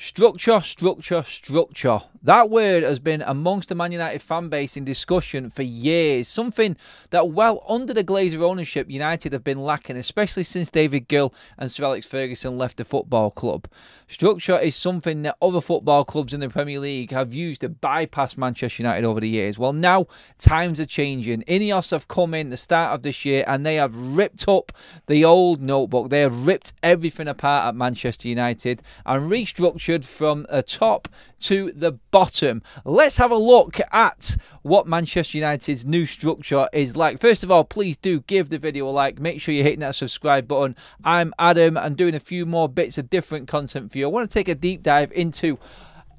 Structure, structure, structure. That word has been amongst the Man United fan base in discussion for years. Something that, well, under the Glazer ownership, United have been lacking, especially since David Gill and Sir Alex Ferguson left the football club. Structure is something that other football clubs in the Premier League have used to bypass Manchester United over the years. Well, now times are changing. INEOS have come in the start of this year and they have ripped up the old notebook. They have ripped everything apart at Manchester United and restructured from the top to the bottom. Let's have a look at what Manchester United's new structure is like. First of all, please do give the video a like. Make sure you're hitting that subscribe button. I'm Adam. I'm doing a few more bits of different content for you. I want to take a deep dive into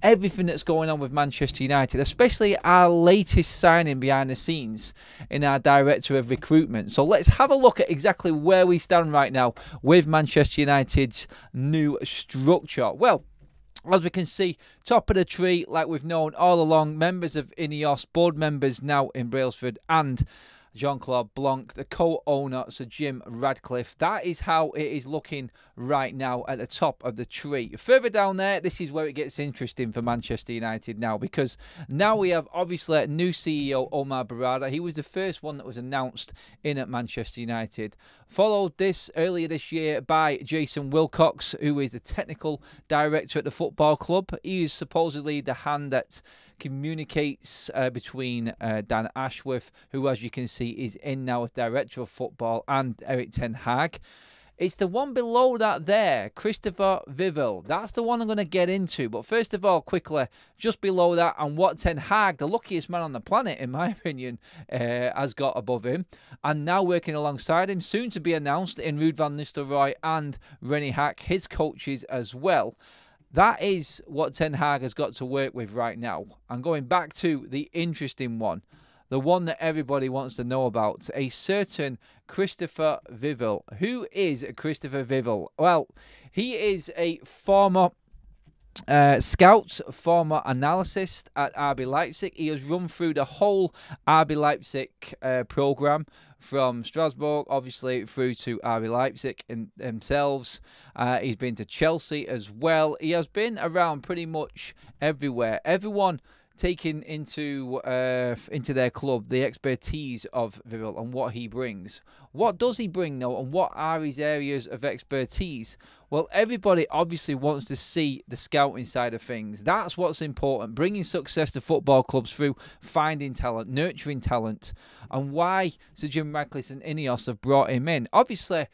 everything that's going on with Manchester United, especially our latest signing behind the scenes in our director of recruitment. So let's have a look at exactly where we stand right now with Manchester United's new structure. Well, as we can see, top of the tree, like we've known all along, members of INEOS, board members now in Brailsford, and Jean-Claude Blanc, the co-owner, Sir Jim Ratcliffe. That is how it is looking right now at the top of the tree. Further down there, this is where it gets interesting for Manchester United now, because now we have obviously a new CEO, Omar Barada. He was the first one that was announced in at Manchester United. Followed this earlier this year by Jason Wilcox, who is the technical director at the football club. He is supposedly the hand that communicates between Dan Ashworth, who, as you can see, is in now as director of football, and Erik ten Hag. It's the one below that there, Christopher VIVELL. That's the one I'm going to get into. But first of all, quickly, just below that, and what Ten Hag, the luckiest man on the planet, in my opinion, has got above him. And now working alongside him, soon to be announced in Ruud van Nistelrooy and Rennie Hack, his coaches as well. That is what Ten Hag has got to work with right now. And going back to the interesting one, the one that everybody wants to know about, a certain Christopher VIVELL. Who is Christopher VIVELL? Well, he is a former scout, former analyst at RB Leipzig. He has run through the whole RB Leipzig programme, from Strasbourg, obviously, through to RB Leipzig themselves. He's been to Chelsea as well. He has been around pretty much everywhere. Everyone taking into their club the expertise of VIVELL and what he brings. What does he bring, though, and what are his areas of expertise? Well, everybody obviously wants to see the scouting side of things. That's what's important, bringing success to football clubs through finding talent, nurturing talent, and why Sir Jim Ratcliffe and INEOS have brought him in. Obviously,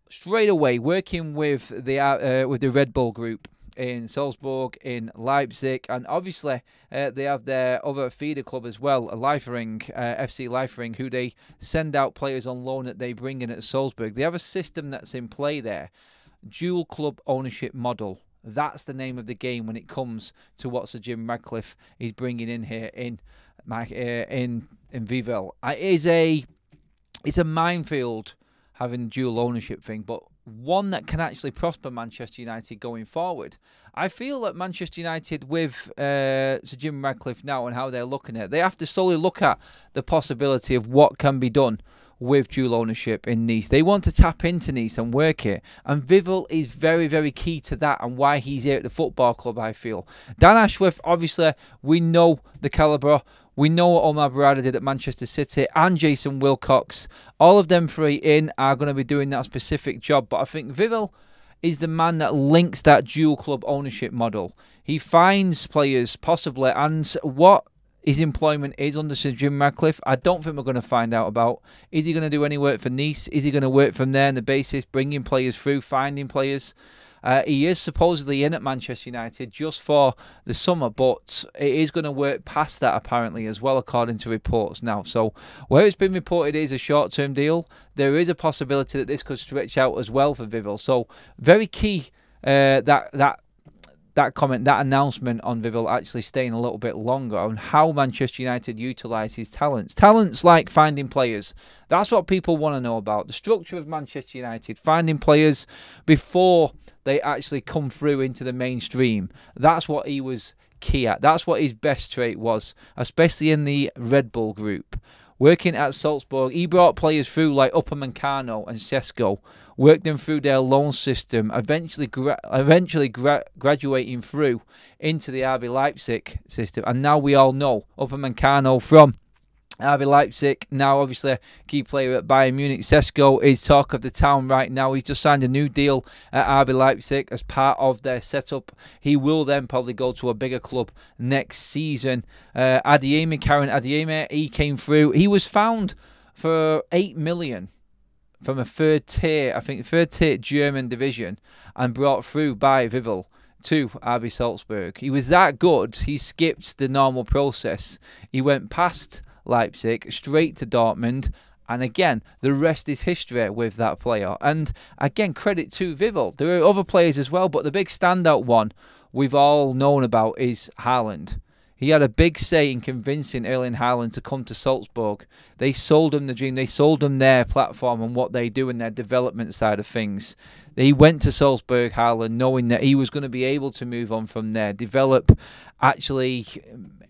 straight away, working with the Red Bull Group in Salzburg, in Leipzig, and obviously they have their other feeder club as well, Liefering, FC Liefering, who they send out players on loan that they bring in at Salzburg. They have a system that's in play there. Dual club ownership model. That's the name of the game when it comes to what Sir Jim Ratcliffe is bringing in here in VIVELL. It's a minefield having dual ownership thing, but one that can actually prosper Manchester United going forward. I feel that Manchester United with Sir Jim Ratcliffe now and how they're looking at it, they have to solely look at the possibility of what can be done with dual ownership in Nice. They want to tap into Nice and work it, and VIVELL is very, very key to that and why he's here at the football club, I feel. Dan Ashworth, obviously, we know the calibre. We know what Omar Barada did at Manchester City, and Jason Wilcox. All of them three in are going to be doing that specific job, but I think VIVELL is the man that links that dual club ownership model. He finds players, possibly, and what his employment is under Sir Jim Ratcliffe, I don't think we're going to find out about. Is he going to do any work for Nice? Is he going to work from there on the basis, bringing players through, finding players? He is supposedly in at Manchester United just for the summer, but it is going to work past that apparently as well, according to reports now. So where it's been reported is a short-term deal, there is a possibility that this could stretch out as well for VIVELL. So very key that comment, that announcement on VIVELL actually staying a little bit longer on how Manchester United utilise his talents. Talents like finding players. That's what people want to know about. The structure of Manchester United, finding players before they actually come through into the mainstream. That's what he was key at. That's what his best trait was, especially in the Red Bull Group. Working at Salzburg, he brought players through like Upamecano and Sesko, worked them through their loan system, eventually graduating through into the RB Leipzig system. And now we all know Upamecano from RB Leipzig, now obviously a key player at Bayern Munich. Sesko is talk of the town right now. He's just signed a new deal at RB Leipzig as part of their setup. He will then probably go to a bigger club next season. Karen Adeyemi, he came through. He was found for 8 million from a third tier German division and brought through by VIVELL to RB Salzburg. He was that good, he skipped the normal process. He went past Leipzig straight to Dortmund, and again the rest is history with that player. And again, credit to VIVELL. There are other players as well, but the big standout one we've all known about is Haaland. He had a big say in convincing Erling Haaland to come to Salzburg. They sold him the dream. They sold him their platform and what they do in their development side of things. He went to Salzburg, Haaland, knowing that he was going to be able to move on from there, develop, actually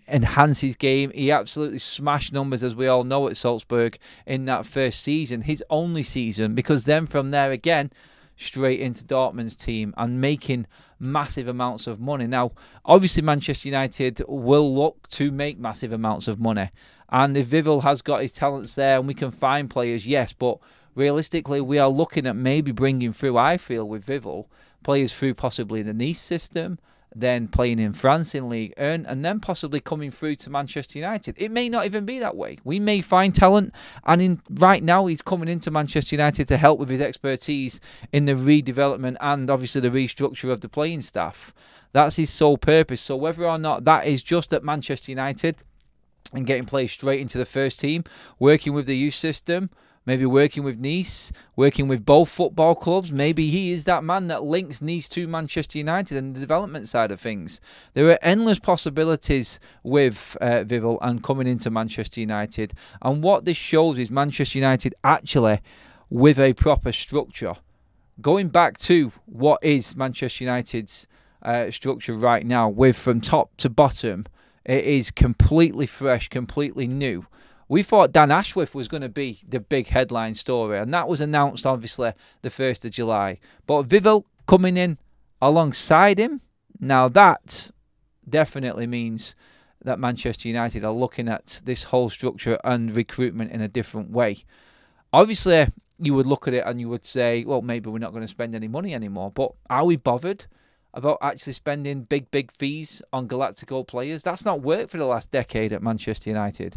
enhance his game. He absolutely smashed numbers, as we all know, at Salzburg in that first season, his only season, because then from there again, straight into Dortmund's team and making massive amounts of money. Now, obviously, Manchester United will look to make massive amounts of money. And if VIVELL has got his talents there and we can find players, yes, but realistically, we are looking at maybe bringing through, I feel, with VIVELL, players through possibly the Nice system, then playing in France in Ligue 1, and then possibly coming through to Manchester United. It may not even be that way. We may find talent, and right now he's coming into Manchester United to help with his expertise in the redevelopment and obviously the restructure of the playing staff. That's his sole purpose. So whether or not that is just at Manchester United and getting players straight into the first team, working with the youth system, maybe working with Nice, working with both football clubs. Maybe he is that man that links Nice to Manchester United and the development side of things. There are endless possibilities with VIVELL and coming into Manchester United. And what this shows is Manchester United actually with a proper structure. Going back to what is Manchester United's structure right now, with from top to bottom, it is completely fresh, completely new. We thought Dan Ashworth was going to be the big headline story, and that was announced, obviously, the 1st of July. But VIVELL coming in alongside him, now that definitely means that Manchester United are looking at this whole structure and recruitment in a different way. Obviously, you would look at it and you would say, well, maybe we're not going to spend any money anymore. But are we bothered about actually spending big fees on Galactico players? That's not worked for the last decade at Manchester United.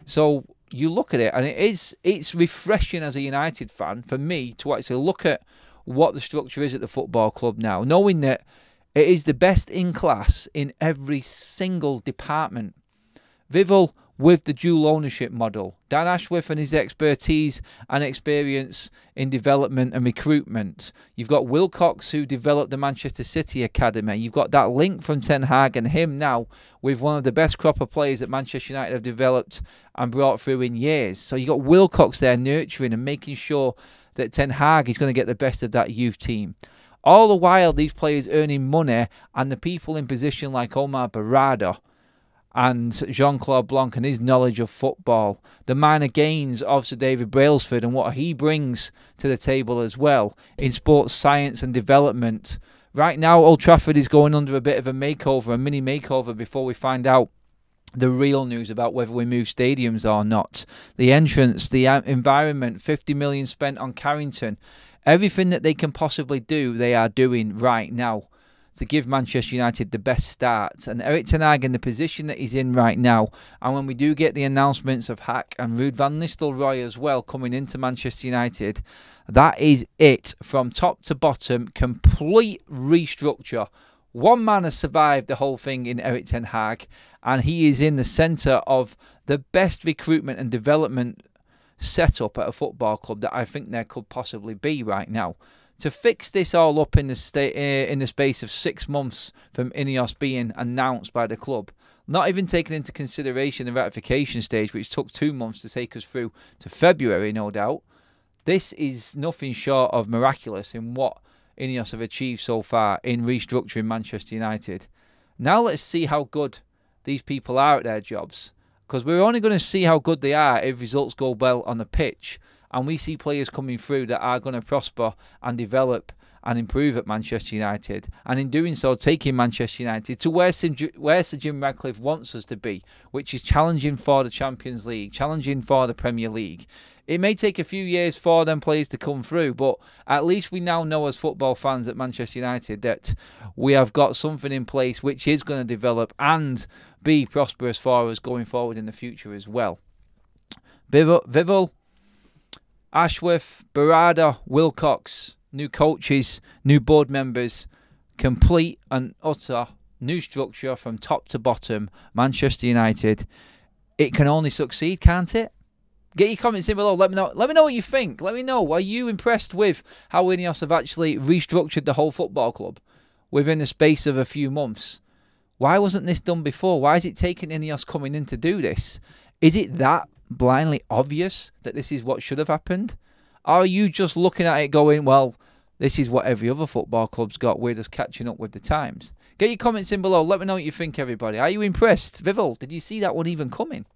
So you look at it, and it's refreshing as a United fan for me to actually look at what the structure is at the football club now, knowing that it is the best in class in every single department. VIVELL with the dual ownership model. Dan Ashworth and his expertise and experience in development and recruitment. You've got Wilcox, who developed the Manchester City Academy. You've got that link from Ten Hag and him now with one of the best crop of players that Manchester United have developed and brought through in years. So you've got Wilcox there nurturing and making sure that Ten Hag is going to get the best of that youth team. All the while, these players earning money, and the people in position like Omar Barada and Jean-Claude Blanc and his knowledge of football, the minor gains of Sir David Brailsford and what he brings to the table as well in sports science and development. Right now, Old Trafford is going under a bit of a makeover, a mini makeover, before we find out the real news about whether we move stadiums or not. The entrance, the environment, 50 million spent on Carrington. Everything that they can possibly do, they are doing right now to give Manchester United the best start. And Erik ten Hag in the position that he's in right now, and when we do get the announcements of Hack and Ruud van Nistelrooy as well coming into Manchester United, that is it. From top to bottom, complete restructure. One man has survived the whole thing in Erik ten Hag, and he is in the centre of the best recruitment and development setup at a football club that I think there could possibly be right now. To fix this all up in the space of 6 months from INEOS being announced by the club, not even taking into consideration the ratification stage, which took 2 months to take us through to February, no doubt, this is nothing short of miraculous in what INEOS have achieved so far in restructuring Manchester United. Now let's see how good these people are at their jobs, because we're only going to see how good they are if results go well on the pitch. and we see players coming through that are going to prosper and develop and improve at Manchester United, and in doing so taking Manchester United to where Sir Jim Ratcliffe wants us to be, which is challenging for the Champions League, challenging for the Premier League. It may take a few years for them players to come through, but at least we now know as football fans at Manchester United that we have got something in place which is going to develop and be prosperous for us going forward in the future as well. VIVELL, Ashworth, Barada, Wilcox, new coaches, new board members, complete and utter new structure from top to bottom, Manchester United. It can only succeed, can't it? Get your comments in below. Let me know what you think. Let me know. Are you impressed with how INEOS have actually restructured the whole football club within the space of a few months? Why wasn't this done before? Why is it taking INEOS coming in to do this? Is it that blindly obvious that this is what should have happened? Are you just looking at it going, well, this is what every other football club's got, we're just catching up with the times? Get your comments in below. Let me know what you think, everybody. Are you impressed? VIVELL, did you see that one even coming?